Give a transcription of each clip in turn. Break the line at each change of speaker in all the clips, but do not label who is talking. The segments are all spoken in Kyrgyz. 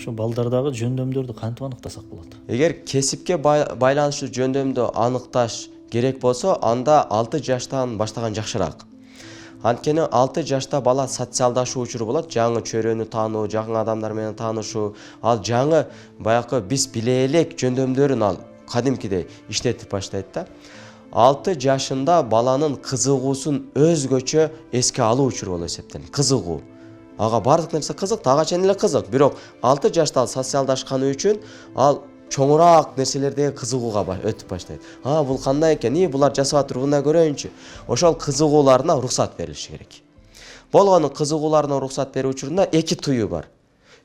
Ошо балдардагы жөндөмдөрдү кантип аныктасак болот?
Эгер кесипке байланыштуу жөндөмдү аныкташ керек болсо, анда 6 жаштан баштаган жакшыраак. Анткени 6 жашта бала социалдашуу учуру болот, жаңы чөйрөнү таануу, жаңы адамдар менен таанышуу, ал жаңы баягы биз биле элек жөндөмдөрүн ал кадимкидей иштетип баштайт да. 6 жашында баланын кызыгуусун өзгөчө эске алуу учуру болуп эсептелет. Кызыгуу. Ага бардык нерсе кызык, ага чейин эле кызык. Бирок 6 жашта ал социалдашканы үчүн ал чоңураак нерселердеги кызыгууга өтүп баштайт. Бул кандай экен? Булар жасап атыр, мына көрөйүнчү. Ошол кызыгууларына уруксат берилиши керек. Болгону кызыгууларына уруксат берүү учурунда эки тыюу бар.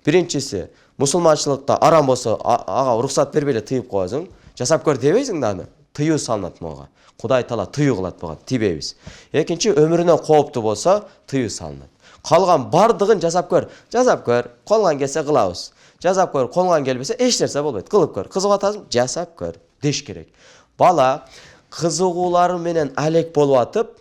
Биринчиси, мусулманчылыкта арам болсо, ага уруксат бербей эле тыйып коесуң. Жасап көр дебейсиң да аны. Тыюу салынат мага. Кудай Таала тыюу кылат буга, тийбейбиз. Экинчи, өмүрүнө кооптуу болсо, тыюу салынат. Калган бардыгын жасап көр, колуңан келсе кылабыз. Жасап көр, колуңан келбесе эч нерсе болбойт. Кылып көр, кызыгып атасың, жасап көр деш керек. Бала кызыгуулары менен алек болуп атып,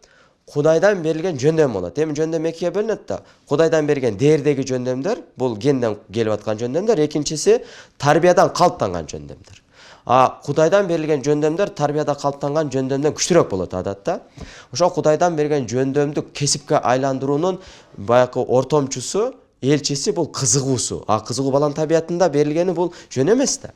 Кудайдан берилген жөндөм болот. Эми жөндөм экиге бөлүнөт да. Кудайдан берген дээрдеги жөндөмдөр, бул генден келип аткан жөндөмдөр, экинчиси тарбиядан калыптанган жөндөмдөр. Кудайдан берилген жөндөмдөр тарбияда калыптанган жөндөмдөн күчтүүрөөк болот адатта. Ошо Кудайдан берген жөндөмдү кесипке айландыруунун баягы ортомчусу, элчиси бул кызыгуусу. Кызыгуу баланын табиятында берилгени бул жөн эмес да.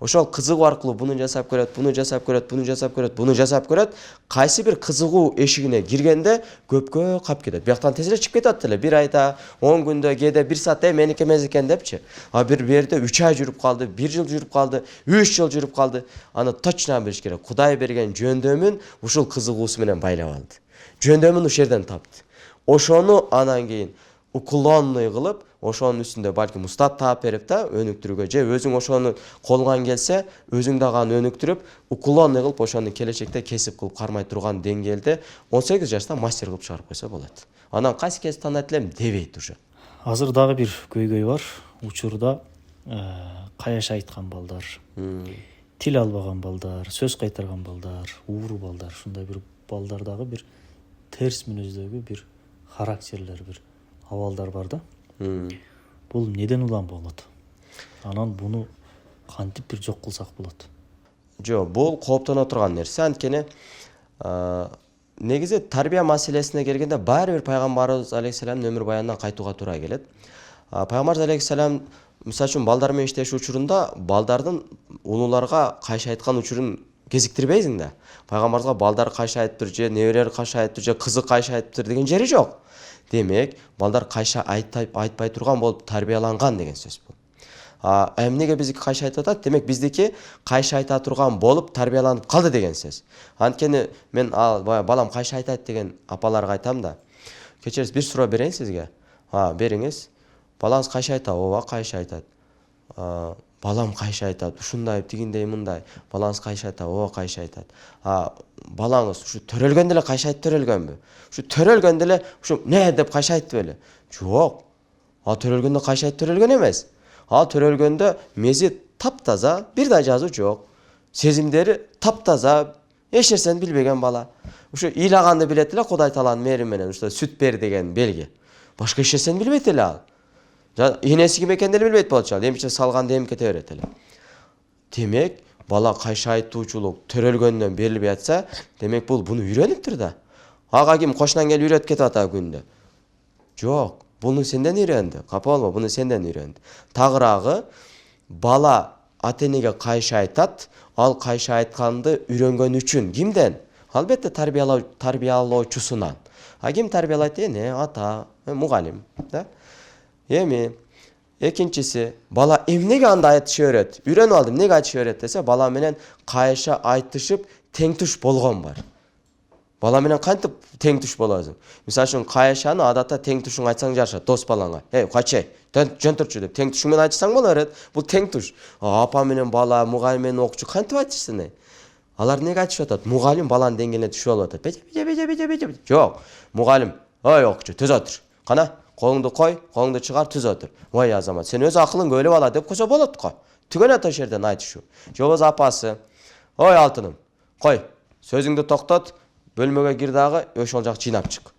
Ошол кызыгуу аркылуу буну жасап көрөт, буну жасап көрөт, буну жасап көрөт, буну жасап көрөт. Кайсы бир кызыгуу эшигине киргенде көпкө кап кетет. Бияктан тез эле чыгып кетет эле. 1 айда, 10 күндө, кээде 1 саатта меники эмес экен депчи. Бир жерде 3 ай жүрүп калды, 1 жыл жүрүп калды, 3 жыл жүрүп калды. Аны точно билиш керек. Кудай берген жөндөмүн ушул кызыгуусу менен байлап алды. Жөндөмүн ушул жерден тапты. Ошону анан кийин уклонный кылып, ошонун үстүндө балким устат таап берип да, өнүктүрүүгө же өзүң ошону колуңан келсе, өзүң дагы аны өнүктүрүп, уклонный кылып ошону келечекте кесип кылып кармай турган деңгээлде 18 жашта мастер кылып чыгарып койсо болот. Анан кайсы кесип тандайт элем дебейт уже.
Азыр дагы бир көйгөй бар. Учурда каяша айткан балдар, тил албаган балдар, сөз кайтарган балдар, ууру балдар, ушундай бир балдардагы бир терс мүнөздөгү бир характерлер, бир абалдар бар да. Бул неден улам болот? Анан буну кантип бир жок кылсак болот?
Жок, бул кооптоно турган нерсе. Анткени негизи тарбия маселесине келгенде баары бир пайгамбарыбыз алейхисаламдын өмүр баянынан кайтууга туура келет. Пайгамбарыбыз алейхисалам мисалы үчүн балдар менен иштеши учурунда балдардын улууларга кайшы айткан учурун кезиктирбейсиң да. Пайгамбарыбызга балдар кайшы айтыптыр, же неберелер кайшы айтыптыр, же кызы кайшы айтыптыр деген жери жок. Демек, балдар кайша айтпай турган болуп тарбияланган деген сөз бул. Эмнеге биздики кайша айтып атат? Демек, биздики кайша айта турган болуп тарбияланып калды деген сөз. Анткени мен балам кайша айтат деген апаларга айтам да. Кечиресиз, бир суроо берейин сизге. Бериңиз. Балаңыз кайша айтат? Ооба, кайша айтат. Балам кайша айтат? Ушундай, тигиндей, мындай. Балаңыз кайша айтат? Ооба, кайша айтат. Балаңыз ушу төрөлгөндө эле кайша айтып төрөлгөнбү? Ушу төрөлгөндө эле ушу не деп кайша айтты беле? Жок. Ал төрөлгөндө кайша айтып төрөлгөн эмес. Ал төрөлгөндө мези таптаза, бир да жазуу жок. Сезимдери таптаза, эч нерсени билбеген бала. Ушу ыйлаганды билет эле Кудай Тааланын мээрин менен, ушта сүт бер деген белги. Башка эч нерсени билбейт эле ал. Энеси ким экенин деле билбейт болчу ал. Эмче салганды эмкете берет эле. Демек, бала кайша айтуучулук төрөлгөндөн берилбей атса, демек бул буну үйрөнүптүр да. Ага ким кошунан келип үйрөтүп кетип атат күндө? Жок, буну сенден үйрөндү. Капа болма, буну сенден үйрөндү. Тагыраагы, бала ата-энеге кайша айтат, ал кайша айтканды үйрөнгөн үчүн кимден? Албетте тарбиялоочусунан. Ким тарбиялайт? Эне, ата, мугалим, да? Эми экинчиси, бала эмнеге анда айтышы өрөт? Үйрөнүп алдым, эмнеге айтышы өрөт десе, бала менен кайша айтышып тең туш болгон бар. Бала менен кантип тең туш болосуң? Мисалы үчүн кайшаны адатта тең тушуң айтсаң жашат, дос балаңа. Качай, жөн турчу деп тең тушуң менен айтсаң боло берет. Бул тең туш. Апа менен бала, мугалим менен окуучу кантип айтышсын? Алар эмнеге айтышып атат? Мугалим баланын деңгээлине түшүп алып атат. Беже. Жок. Мугалим, ой окуучу, түз отур. Кана, колуңду кой, колуңду чыгар, түз отур. Ой азамат, сен өз акылың көлүп ала деп койсо болот го. Түгөн ата жерден айтышуу. Же болбосо апасы, ой алтыным, кой, сөзүңдү токтот, бөлмөгө кир дагы, ошол жак жыйнап чык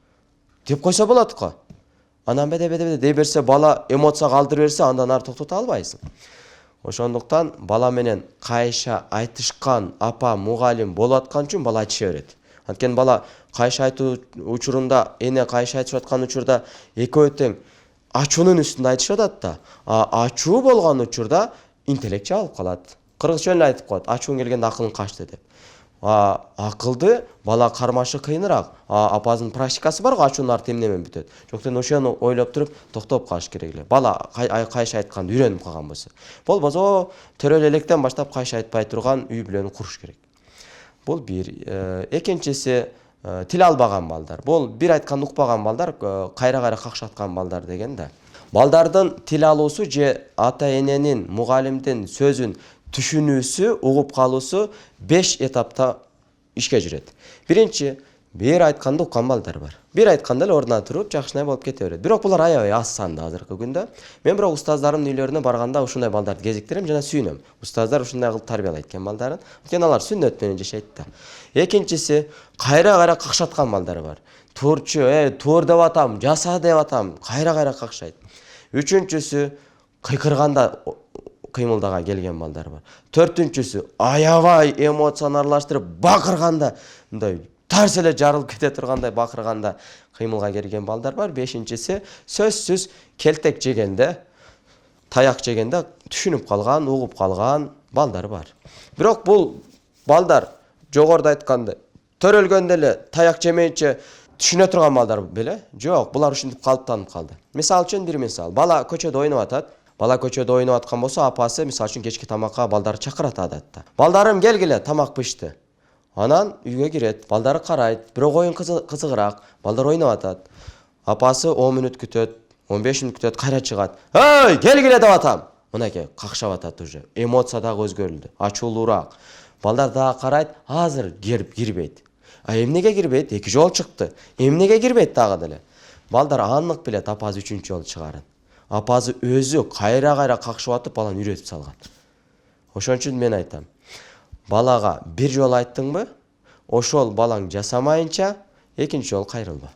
деп койсо болот го. Анан беде дей берсе, бала эмоцияга алдырып берсе, андан ары токтото албайсың. Ошондуктан бала менен кайша айтышкан апа, мугалим болуп аткан үчүн бала айтыша берет. Анткени бала кайша айтуу учурунда, эне кайша айтышып аткан учурда экөө тең ачуунун үстүндө айтышып атат да. Ачуу болгон учурда интеллект жабылып калат. Кыргызча эле айтып коет, ачууң келгенде акылың качты деп. Акылды бала кармашы кыйыныраак. Апасынын практикасы бар го, ачуунун арты эмне менен бүтөт. Жоктон ошону ойлоп туруп токтоп калыш керек эле. Бала кайша айтканды үйрөнүп калган болсо. Болбосо төрөлө электен баштап кайша айтпай турган үй бүлөнү куруш керек. Бул бир. Экинчиси тил албаган балдар. Бул бир айтканды укпаган балдар, кайра какшаткан балдар деген да. Балдардын тил алуусу же ата эненин, мугалимдин сөзүн түшүнүүсү, угуп калуусу 5 этапта ишке жүрөт. Биринчи, бир айтканды уккан балдар бар. Бир айтканда эле ордунан туруп, жакшынай болуп кете берет. Бирок булар аябай аз санда азыркы күндө. Мен бирок устаздарымдын үйлөрүнө барганда ушундай балдарды кезиктирем жана сүйүнөм. Устаздар ушундай кылып тарбиялайт экен балдарын. Анткени алар сүннөт менен жашайт да. Экинчиси, кайра какшаткан балдар бар. Турчу, тур деп атам, жаса деп атам, кайра какшайт. Үчүнчүсү, кыйкырганда кыймылдага келген балдар бар. Төртүнчүсү, аябай эмоцияны аралаштырып бакырганда, мындай тарс эле жарылып кете тургандай бакырганда кыймылга келген балдар бар. Бешинчиси, сөзсүз келтек жегенде, таяк жегенде түшүнүп калган, угуп калган балдар бар. Бирок бул балдар жогоруда айткандай төрөлгөндө эле таяк жемейинче түшүнө турган балдар беле? Жок, булар ушинтип калыптанып калды. Мисалы үчүн бир мисал. Бала көчөдө ойноп атат. Бала көчөдө ойноп аткан болсо, апасы мисалы үчүн кечки тамакка балдарды чакырат адатта. Балдарым келгиле, тамак пышты. Анан үйгө кирет, балдары карайт, бирок оюн кызыгыраак, балдар ойноп атат. Апасы 10 мүнөт күтөт, 15 мүнөт күтөт, кайра чыгат. Эй, келгиле деп атам. Мынакей какшап атат уже. Эмоция дагы өзгөрүлдү, ачуулуураак. Балдар дагы карайт, азыр кирбейт. Эмнеге кирбейт? 2 жолу чыкты. Эмнеге кирбейт дагы деле? Балдар аннык билет, апасы 3-чү жолу чыгарын. Апасы өзү кайра какшып атып баланы үйрөтүп салган. Ошон үчүн мен айтам. Балага бир жолу айттыңбы, ошол балаң жасамайынча экинчи жолу кайрылба.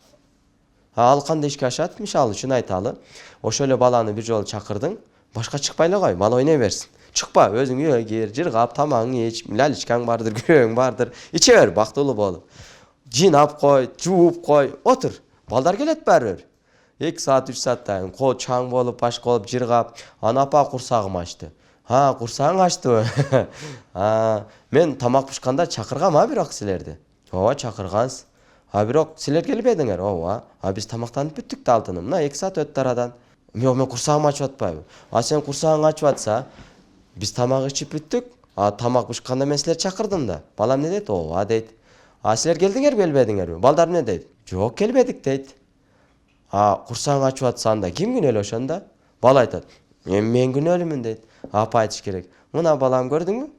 Ал кандай ишке ашат? Мисалы үчүн айталы, ошол эле баланы бир жолу чакырдың, башка чыкпай эле кой, бала ойной берсин. Чыкпа, өзүң үйгө кир, жыргап, тамагыңды ич, лаличкаң бардыр, күрөң бардыр, иче бер, бактылуу болуп. Жыйнап кой, жууп кой, отур. Балдар келет баары бир. 2 саат, 3 сааттан кол чаң болуп, башка болуп жыргап, ана апа курсагым ачты. Курсагың ачтыбы? Мен тамак пышканда чакыргам бирок силерди. Ооба, чакыргансыз. Бирок силер келбедиңер. Ооба. Биз тамактанып бүттүк да алтыным. Мына 2 саат өттү арадан. Мен курсагым ачып атпайбы? Сен курсагың ачып атса, биз тамак ичип бүттүк. Тамак пышканда мен силерди чакырдым да. Балам эмне дейт? Ооба дейт. Силер келдиңерби, келбедиңерби? Балдар эмне дейт? Жок, келбедик дейт. Курсагың ачып атса анда ким күнөөлүү ошондо? Бала айтат. Мен күнөөлүмүн дейт. Апа айтыш керек. Мына балам, көрдүңбү?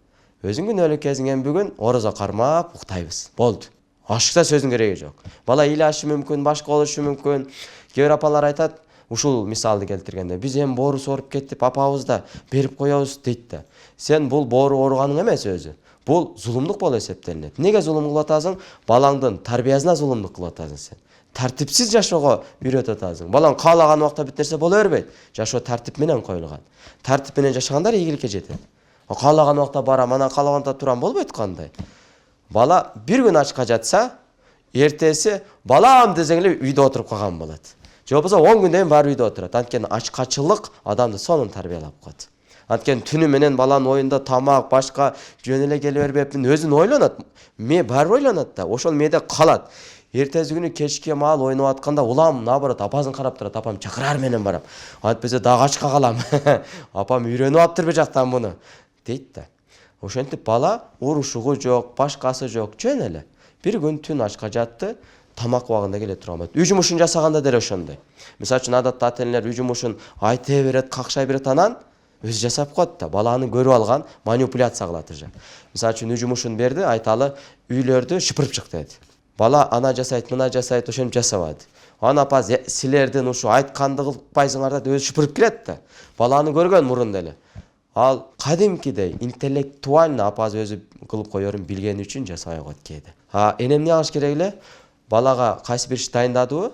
Өзүң күнөөлүү кезиңен бүгүн орозо кармап уктайбыз. Болду. Ашыкса сөздүн кереги жок. Бала ыйлашы мүмкүн, башка болушу мүмкүн. Кээ бир апалар айтат, ушул мисалды келтиргенде, биз эми боору соруп кеттип, апабызда берип коебуз дейт да. Сен бул боору ооруганың эмес өзү. Бул зулумдук болуп эсептелинет. Неге зулум кылып атасың? Балаңдын тарбиясына зулумдук кылып атасың сен. Тартипсиз жашоого үйрөтүп атасың. Балаң каалаган убакта бүт нерсе боло бербейт. Жашоо тартип менен коюлган. Тартип менен жашагандар ийгиликке жетет. Каалаган убакта барам, анан каалаганда турам болбойт кандай. Бала бир күн ачка жатса, эртеси балам десең эле үйдө отуруп калган болот. Же болбосо 10 күндөн кийин баары үйдө отурат. Анткени ачкачылык адамды сонун тарбиялап коет. Анткени түнү менен баланын оюнда тамак, башка жөн эле келе бербептин, өзүн ойлонот. Баары ойлонот да, ошол мээде калат. Эртеси күнү кечке маал ойноп атканда улам наоборот апасын карап турат. Апам чакырар менен барам. Антпесе дагы ачка калам. Апам үйрөнүп аптыр жактан буну дейт да. Ошентип бала урушугу жок, башкасы жок, жөн эле. Бир күн түн ачка жатты, тамак убагында келе турган болот. Үй жумушун жасаганда деле ошондой. Мисалы үчүн адатта ата-энелер үй жумушун айта берет, какшай берет, анан өзү жасап коет да. Баланы көрүп алган, манипуляция кылат уже. Мисалы үчүн үй жумушун берди, айталы үйлөрдү шыпырып чык деди. Бала ана жасайт, мына жасайт, ошентип жасабады. Ана апа силердин ушу айтканды кылпайсыңар деп өзү шыпырып келет да. Баланы көргөн мурун эле. Ал кадимкидей интеллектуально апасы өзү кылып коерун билгени үчүн жасабай коет кээде. Эне эмне кылыш керек эле? Балага кайсы бир иш дайындадыбы?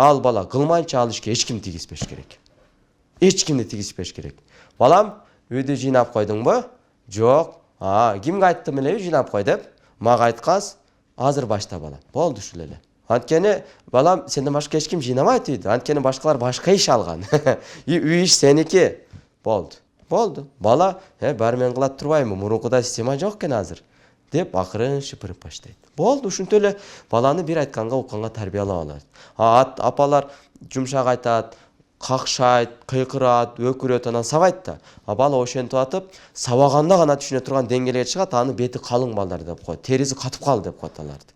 ал бала кылмайынча ал ишке эч ким тийгизбеш керек. Эч кимди тийгизбеш керек. Балам, үйдү жыйнап койдуңбу? Жок. Кимге айттым элеби жыйнап кой деп? Мага айткансыз. Азыр башта балам. Болду ушул эле. Анткени балам сенден башка эч ким жыйнабайт үйдү. Анткени башкалар башка иш алган. Үй иш сеники. Болду. Болду. Бала, баары мен кылат турбаймынбы? Мурункудай система жок экен азыр. Деп акырын шыпырып баштайт. Болду, ушинтип эле баланы бир айтканга укканга тарбиялап алат. Апалар жумшак айтат, какшайт, кыйкырат, өкүрөт, анан сабайт да. Бала ошентип атып, сабаганда гана түшүнө турган деңгээлге чыгат, аны бети калың балдар деп коет. Териси катып калды деп коет аларды.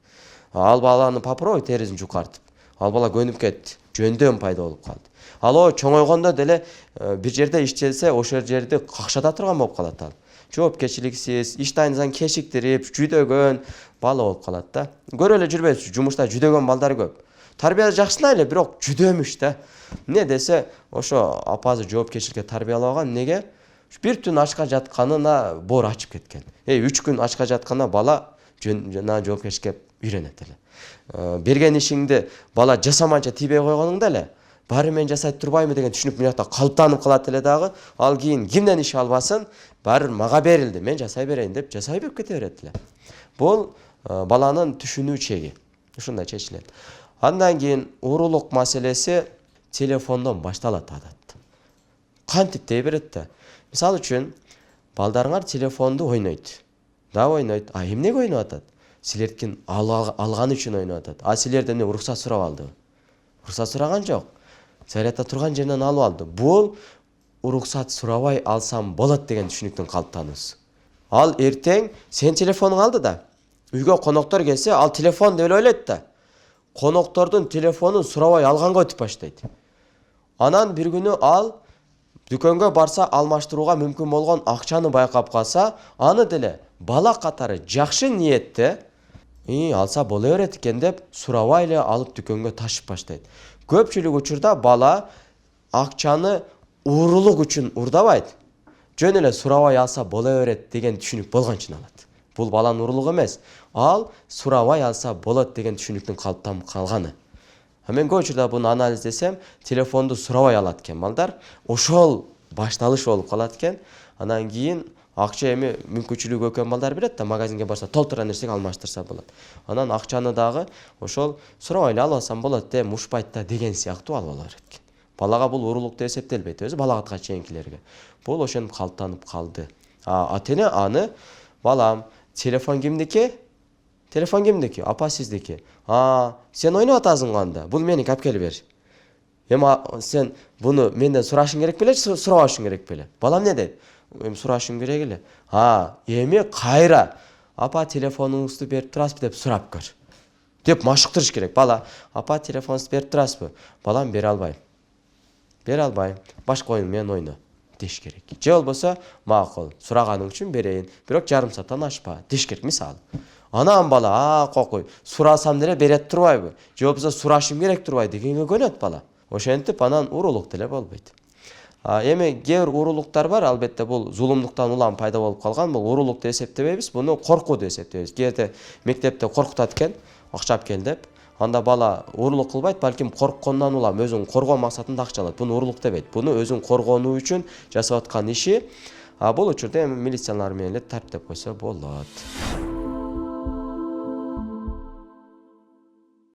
Ал баланы попробуй терисин жукартып. Ал бала көнүп кетти. Жөндөм пайда болуп калды. Ал чоңойгондо деле бир жерде иштелсе, ошол жерди какшата турган болуп калат ал. Жоопкерчиликсиз, иш дайындан кечиктирип, жүдөгөн бала болуп калат да. Көрө эле жүрбөйсүз, жумушта жүдөгөн балдар көп. Тарбия жакшылай эле, бирок жүдөмүш да. Эмне десе, ошо апасы жоопкерчиликке тарбиялабаган. Неге? Бир түн ачка жатканына боор ачып кеткен. 3 күн ачка жатканда бала жана жоопкерчиликке үйрөнөт эле. Берген ишиңди бала жасаманча тийбей койгонуңда эле, баары мен жасайт турбаймы деген түшүнүк мынакта калыптанып калат эле дагы. Ал кийин кимден иш албасын, баары мага берилди, мен жасай берейин деп жасай берип кете берет эле. Бул баланын түшүнүү чеги. Ушундай чечилет. Андан кийин уурулук маселеси телефондон башталат адатта. Кантип дей берет да. Мисалы үчүн, балдарыңар телефонду ойнойт. Да ойнойт. Эмнеге ойноп атат? Силердин алган үчүн ойноп атат. Силерден уруксат сурап алдыбы? Уруксат сураган жок. Зарядта турган жеринен алып алды. Бул уруксат сурабай алсам болот деген түшүнүктүн калыптануусу. Ал эртең сен телефонуң алды да. Үйгө коноктор келсе, ал телефон деп эле ойлойт да. Коноктордун телефонун сурабай алганга өтүп баштайт. Анан бир күнү ал дүкөнгө барса алмаштырууга мүмкүн болгон акчаны байкап калса, аны деле бала катары жакшы ниетте алса боло берет экен деп сурабай эле алып дүкөнгө ташып баштайт. Көпчүлүк учурда бала акчаны уурулук үчүн урдабайт. Жөн эле сурабай алса боло берет деген түшүнүк болгон үчүн алат. Бул баланын уурулугу эмес. Ал сурабай алса болот деген түшүнүктүн калыптанып калганы. Мен көп учурда буну анализдесем, телефонду сурабай алат экен балдар. Ошол башталыш болуп калат экен. Анан кийин акча эми мүмкүнчүлүгү өкөн балдар берет да, магазинге барса толтура нерсеге алмаштырса болот. Анан акчаны дагы ошол сурабай эле алып алсам болот деп мушпайт да деген сыяктуу алып ала берет экен. Балага бул уурулук деп эсептелбейт, өзү балагатка чейинкилерге. Бул ошентип калыптанып калды. Атене аны балам, телефон кимдики? Телефон кимдики? Апа сиздики. Сен ойноп атасың анда. Бул меники, алып келип бер. Эми сен буну менден сурашың керек беле, сурабашың керек беле? Балам не дейт? Эми сурашым керек эле. Эми кайра апа телефонуңузду берип турасызбы деп сурап көр. Деп машыктырыш керек. Бала, апа телефонуңузду берип турасызбы? Балам, бере албайм. Бере албайм. Башка оюн менен ойно деш керек. Же болбосо, макул, сураганың үчүн берейин, бирок жарым сааттан ашпа деш керек, мисалы. Анан бала, кокуй, сурасам деле берет турбайбы? Же болбосо сурашым керек турбай дегенге көнөт бала. Ошентип анан уурулук деле болбойт. Эми кээ бир уурулуктар бар, албетте бул зулумдуктан улам пайда болуп калган. Бул уурулук деп эсептебейбиз, буну коркуу деп эсептейбиз. Кээде мектепте коркутат экен, акча алып кел деп. Анда бала уурулук кылбайт, балким корккондон улам өзүн коргоо максатында акча алат. Буну уурулук дебейт. Буну өзүн коргонуу үчүн жасап аткан иши. Бул учурда эми милициялар менен эле тарттеп койсо болот.